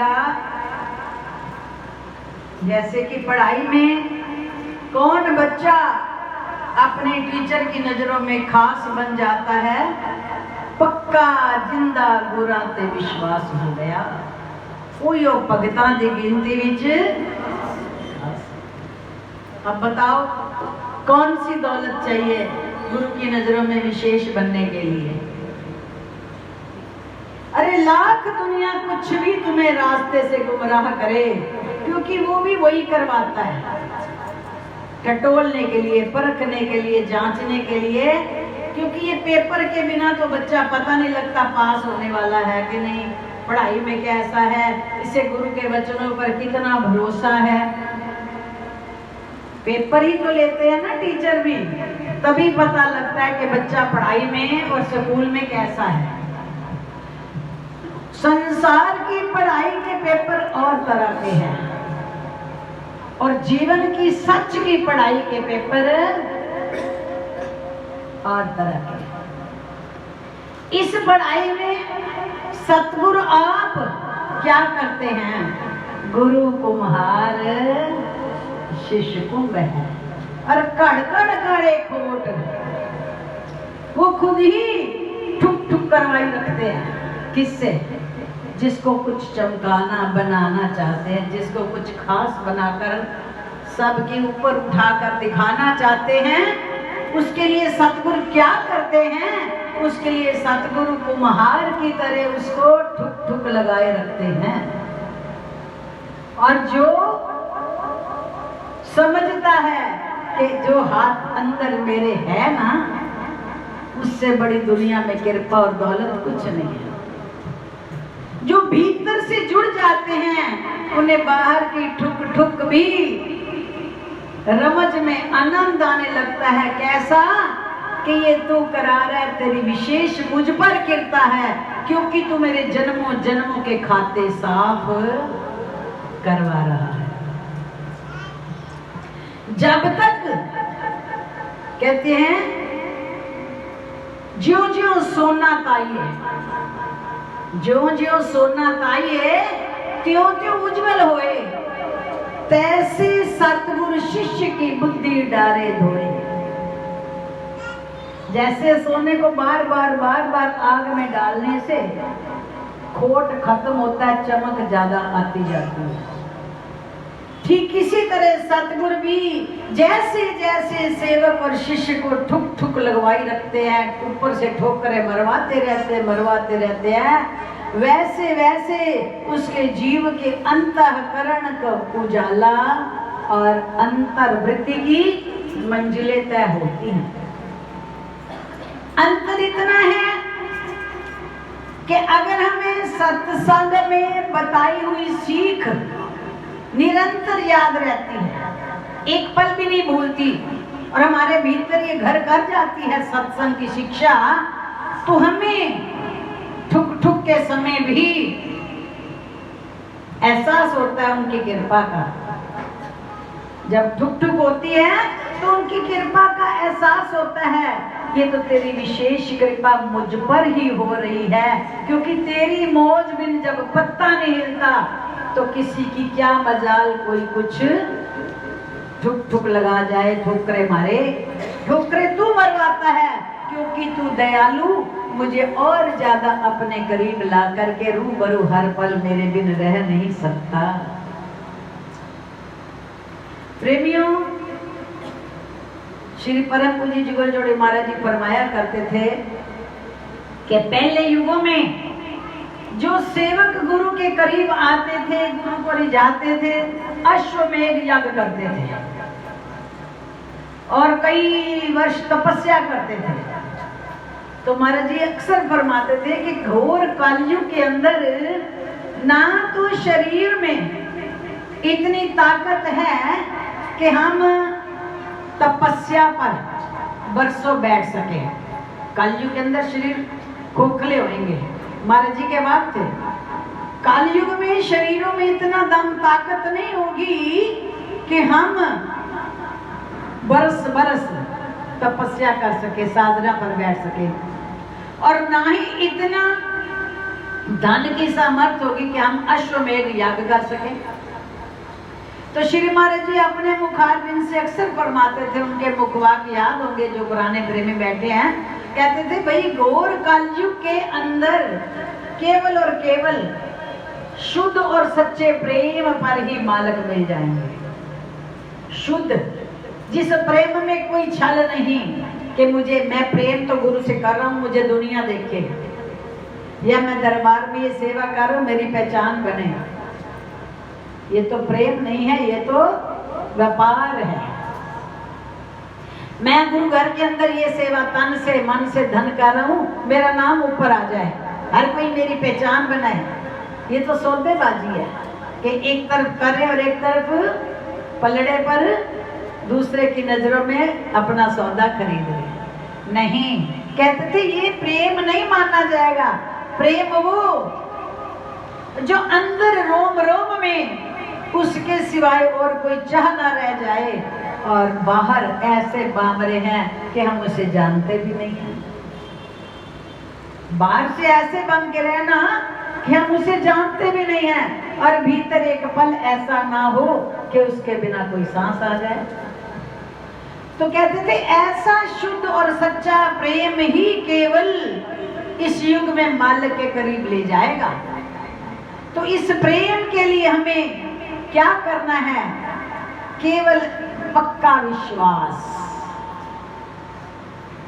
बताएगा जैसे कि पढ़ाई में कौन बच्चा अपने टीचर की नजरों में खास बन जाता है, पक्का जिंदा गुरा ते विश्वास हो गया, वो भगतां दी गिनती विच। अब बताओ कौन सी दौलत चाहिए गुरु की नजरों में विशेष बनने के लिए? अरे लाख दुनिया कुछ भी तुम्हें रास्ते से गुमराह करे, क्योंकि वो भी वही करवाता है, टटोलने के लिए, परखने के लिए, जांचने के लिए। क्योंकि ये पेपर के बिना तो बच्चा पता नहीं लगता पास होने वाला है कि नहीं, पढ़ाई में कैसा है, इसे गुरु के वचनों पर कितना भरोसा है। पेपर ही तो लेते हैं ना टीचर भी, तभी पता लगता है कि बच्चा पढ़ाई में और स्कूल में कैसा है। संसार की पढ़ाई के पेपर और तरह के हैं और जीवन की सच की पढ़ाई के पेपर और तरह के। इस पढ़ाई में सतगुरु आप क्या करते हैं? गुरु कुम्हार शिष्य कुंभ है, और कड़ काड़े खोट वो खुद ही ठुक ठुक करवाई रखते हैं। किससे? जिसको कुछ चमकाना बनाना चाहते हैं, जिसको कुछ खास बनाकर सबके ऊपर उठाकर दिखाना चाहते हैं, उसके लिए सतगुरु क्या करते हैं? उसके लिए सतगुरु कुम्हार की तरह उसको ठुक ठुक लगाए रखते हैं। और जो समझता है कि जो हाथ अंदर मेरे है ना, उससे बड़ी दुनिया में कृपा और दौलत कुछ नहीं है। जो भीतर से जुड़ जाते हैं उन्हें बाहर की ठुक ठुक भी रमज में आनंद आने लगता है। कैसा कि ये तू करा रहा है, तेरी विशेष मुझ पर कृपा है, क्योंकि तू मेरे जन्मों जन्मों के खाते साफ करवा रहा है। जब तक कहते हैं ज्यों ज्यों सोना ताइए, ज्यों ज्यों सोना ताइए त्यों त्यों उज्जवल होए, तैसे सतगुरु शिष्य की बुद्धि डारे धोए। जैसे सोने को बार बार आग में डालने से खोट खत्म होता है, चमक ज्यादा आती जाती है, ठीक इसी तरह सतगुरु भी जैसे जैसे सेवक और शिष्य को ठुक ठुक लगवाई रखते हैं, ऊपर से ठोकरें मरवाते रहते हैं, वैसे वैसे उसके जीव के अंतःकरण का उजाला और अंतर्वृत्ति की मंजिलें तय होती हैं। अंतर इतना है कि अगर हमें सत्संग में बताई हुई सीख निरंतर याद रहती है, एक पल भी नहीं भूलती, और हमारे भीतर ये घर कर जाती है सत्संग की शिक्षा, तो हमें ठुक ठुक के समय भी एहसास होता है उनकी कृपा का। जब ठुक ठुक होती है तो उनकी कृपा का एहसास होता है, ये तो तेरी विशेष कृपा मुझ पर ही हो रही है, क्योंकि तेरी मौज बिन जब पत्ता नहीं हिलता तो किसी की क्या मजाल कोई कुछ ठुक ठुक लगा जाए, ठोकरे मारे। ठोकरे तू मरवाता है क्योंकि तू दयालु, मुझे और ज्यादा अपने करीब ला करके रूबरू हर पल मेरे बिन रह नहीं सकता। प्रेमियों, श्री परम पूज्य जुगल जोड़े महाराज जी फरमाया करते थे कि पहले युगों में जो सेवक गुरु के करीब आते थे, गुरु को रिझाते थे, अश्वमेध यज्ञ करते थे और कई वर्ष तपस्या करते थे। तो महाराज जी अक्सर फरमाते थे कि घोर कलयुग के अंदर ना तो शरीर में इतनी ताकत है कि हम तपस्या पर बरसों बैठ सके। कलयुग के अंदर शरीर खोखले होंगे। महाराज जी के बात थे, कलयुग में शरीरों में इतना दम ताकत नहीं होगी कि हम बरस बरस तपस्या कर सके, साधना पर बैठ सके, और ना ही इतना धन की सामर्थ्य होगी कि हम अश्वमेध याग कर सकें। तो श्री महाराज जी अपने मुखारबिंद से अक्सर फरमाते थे, उनके मुखवाक याद होंगे जो पुराने प्रेमी बैठे हैं, कहते थे भाई घोर कलयुग के अंदर केवल और केवल शुद्ध और सच्चे प्रेम पर ही मालक मिल जाएंगे। शुद्ध, जिस प्रेम में कोई छल नहीं कि मैं प्रेम तो गुरु से कर रहा हूं, मुझे दुनिया देखे, या मैं दरबार में ये सेवा कर रहा हूं मेरी पहचान बने, ये तो प्रेम नहीं है, ये तो व्यापार है। मैं गुरु घर के अंदर ये सेवा तन से मन से धन कर रहा हूं, मेरा नाम ऊपर आ जाए, हर कोई मेरी पहचान बनाए, ये तो सौदेबाजी है कि एक तरफ करे और एक तरफ पलड़े पर दूसरे की नजरों में अपना सौदा खरीद रहे। नहीं, कहते थे ये प्रेम नहीं माना जाएगा। प्रेम वो जो अंदर रोम रोम में उसके सिवाय और कोई चाह ना रह जाए, और बाहर ऐसे बामरे हैं कि हम उसे जानते भी नहीं हैं। बाहर से ऐसे बन के रहना कि हम उसे जानते भी नहीं हैं, और भीतर एक पल ऐसा ना हो कि उसके बिना कोई सांस आ जाए। तो कहते थे ऐसा शुद्ध और सच्चा प्रेम ही केवल इस युग में मालिक के करीब ले जाएगा। तो इस प्रेम के लिए हमें क्या करना है? केवल पक्का विश्वास।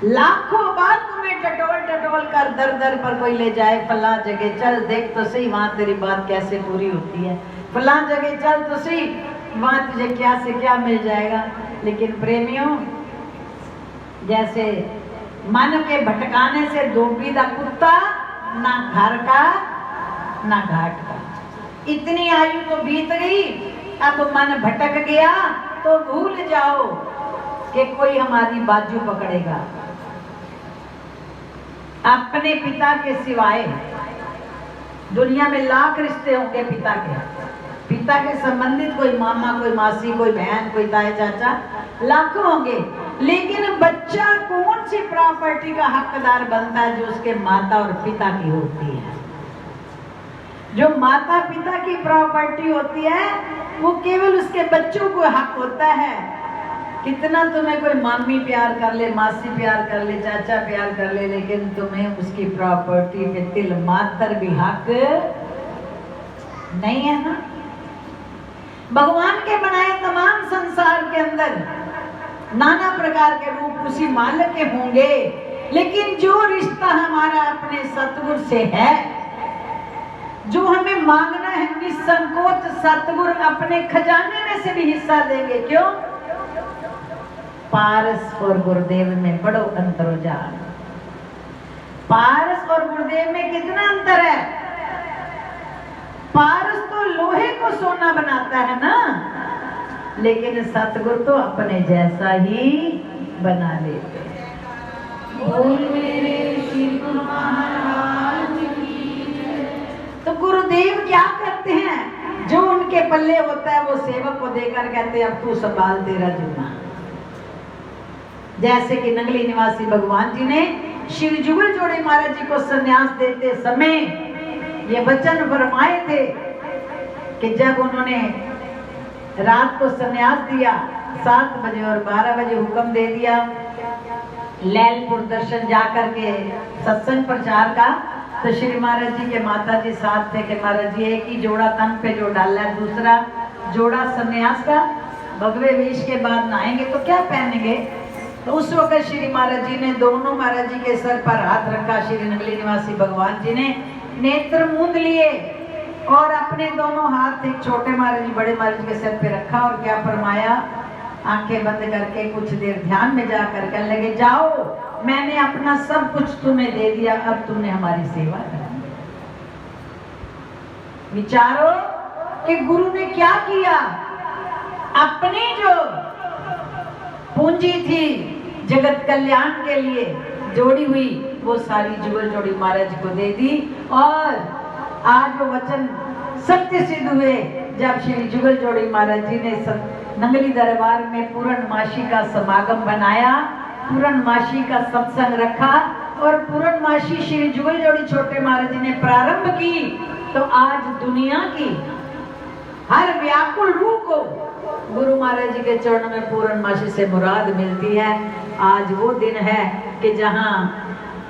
लाखों बार तुम्हें टटोल कर दर दर पर कोई ले जाए, फला जगह चल देख तो सही वहां तेरी बात कैसे पूरी होती है, फला जगह चल तो सही वहां तुझे क्या से क्या मिल जाएगा। लेकिन प्रेमियों, जैसे मन के भटकाने से धोबी दा कुत्ता, ना घर का ना घाट का। इतनी आयु तो बीत गई, अब मन भटक गया तो भूल जाओ कि कोई हमारी बाजू पकड़ेगा। अपने पिता के सिवाय दुनिया में लाख रिश्ते होंगे पिता के संबंधित, कोई मामा, कोई मासी, कोई बहन, कोई ताए चाचा, लाखों होंगे। लेकिन बच्चा कौन सी प्रॉपर्टी का हकदार बनता है? जो उसके माता और पिता की होती है। जो माता पिता की प्रॉपर्टी होती है वो केवल उसके बच्चों को हक होता है। कितना तुम्हें कोई मामी प्यार कर ले, मासी प्यार कर ले, चाचा प्यार कर ले, लेकिन तुम्हें उसकी प्रॉपर्टी पे तिल मात्र भी हक नहीं है ना। भगवान के बनाए तमाम संसार के अंदर नाना प्रकार के रूप उसी मालिक के होंगे, लेकिन जो रिश्ता हमारा अपने सतगुरु से है, जो हमें मांगना है निसंकोच, सतगुरु अपने खजाने में से भी हिस्सा देंगे। क्यों? पारस और गुरुदेव में बड़ो अंतर हो जा। पारस और गुरुदेव में कितना अंतर है? पारस तो लोहे को सोना बनाता है ना, लेकिन सतगुरु तो अपने जैसा ही बना लेते हैं। तो गुरुदेव क्या करते हैं? जो उनके पल्ले होता है वो सेवक को देकर कहते हैं अब तू संभाल तेरा जीना। जैसे कि नंगली निवासी भगवान जी ने श्री जुगल जोड़ी महाराज जी को संन्यास देते समय ये वचन फरमाए थे कि जब उन्होंने रात को संन्यास दिया 7 बजे और 12 बजे हुक्म दे दिया लैलपुर दर्शन जाकर के सत्संग प्रचार का, तो श्री महाराज जी के माता जी साथ थे कि महाराज जी एक ही जोड़ा तन पे जो डाला है, दूसरा जोड़ा संन्यास का, भगवे वेश के बाद नहाएंगे तो क्या पहनेंगे। तो उस वक्त श्री महाराज जी ने दोनों महाराज जी के सर पर हाथ रखा। श्री नगली निवासी भगवान जी ने नेत्र मूंद लिए और अपने दोनों हाथ एक छोटे महाराज जी बड़े महाराज जी के सर पे रखा और क्या फरमाया, आंखें बंद करके कुछ देर ध्यान में जाकर कहने लगे, जाओ मैंने अपना सब कुछ तुम्हें दे दिया, अब तुमने हमारी सेवा करनी। विचारो कि गुरु ने क्या किया, अपनी जो पूंजी थी जगत कल्याण के लिए जोड़ी हुई वो सारी जुगल जोड़ी महाराज को दे दी। और आज वो वचन सत्य सिद्ध हुए जब श्री जुगल जोड़ी महाराज जी ने नंगली दरबार में पूर्णमासी का समागम बनाया, पूर्णमासी का सत्संग रखा और पूर्णमासी श्री जुगल जोड़ी छोटे महाराज जी ने प्रारंभ की, तो आज दुनिया की हर व्याकुल रूह को गुरु महाराज जी के चरणों में पूर्णमासी से मुराद मिलती है। आज वो दिन है कि जहां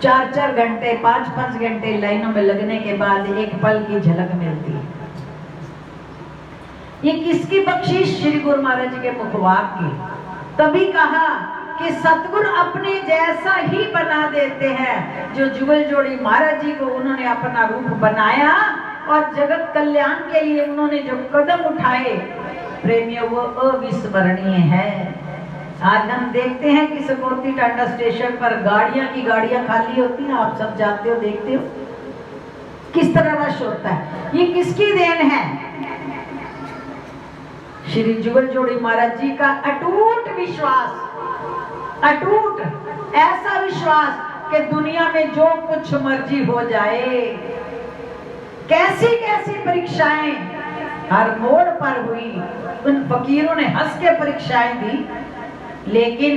4-4 घंटे 5-5 घंटे लाइनों में लगने के बाद एक पल की झलक मिलती है। ये किसकी बख्शिश? श्री गुरु महाराज जी के मुखवाक की। तभी कहा कि सतगुरु अपने जैसा ही बना देते हैं। जो जुगल जोड़ी महाराज जी को उन्होंने अपना रूप बनाया और जगत कल्याण के लिए उन्होंने जो कदम उठाए प्रेमियों, वो अविस्मरणीय है। आज हम देखते हैं कि सकौती टांडा स्टेशन पर गाड़ियां की गाड़ियां खाली होती हैं, आप सब जाते हो, देखते हो किस तरह रश होता है। ये किसकी देन है? श्री जुगल जोड़ी महाराज जी का अटूट विश्वास, अटूट ऐसा विश्वास कि दुनिया में जो कुछ मर्जी हो जाए, कैसी कैसी परीक्षाएं हर मोड़ पर हुई, उन फकीरों ने हंस के परीक्षाएं दी, लेकिन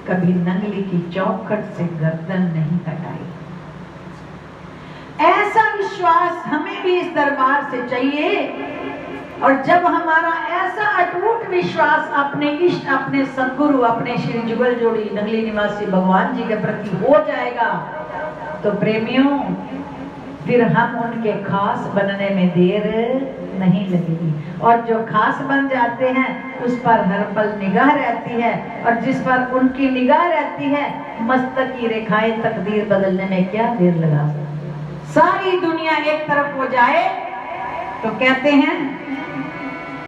कभी नंगली की चौखट से गर्दन नहीं हटाई। ऐसा विश्वास हमें भी इस दरबार से चाहिए। और जब हमारा ऐसा अटूट विश्वास अपने इष्ट, अपने सदगुरु, अपने श्री जुगल जोड़ी नंगली निवासी भगवान जी के प्रति हो जाएगा, तो प्रेमियों फिर हम उनके खास बनने में देर नहीं लगेगी। और जो खास बन जाते हैं उस पर हर पल निगाह रहती है, और जिस पर उनकी निगाह रहती है, मस्तक की रेखाएं तकदीर बदलने में क्या देर लगा। सारी दुनिया एक तरफ हो जाए तो कहते हैं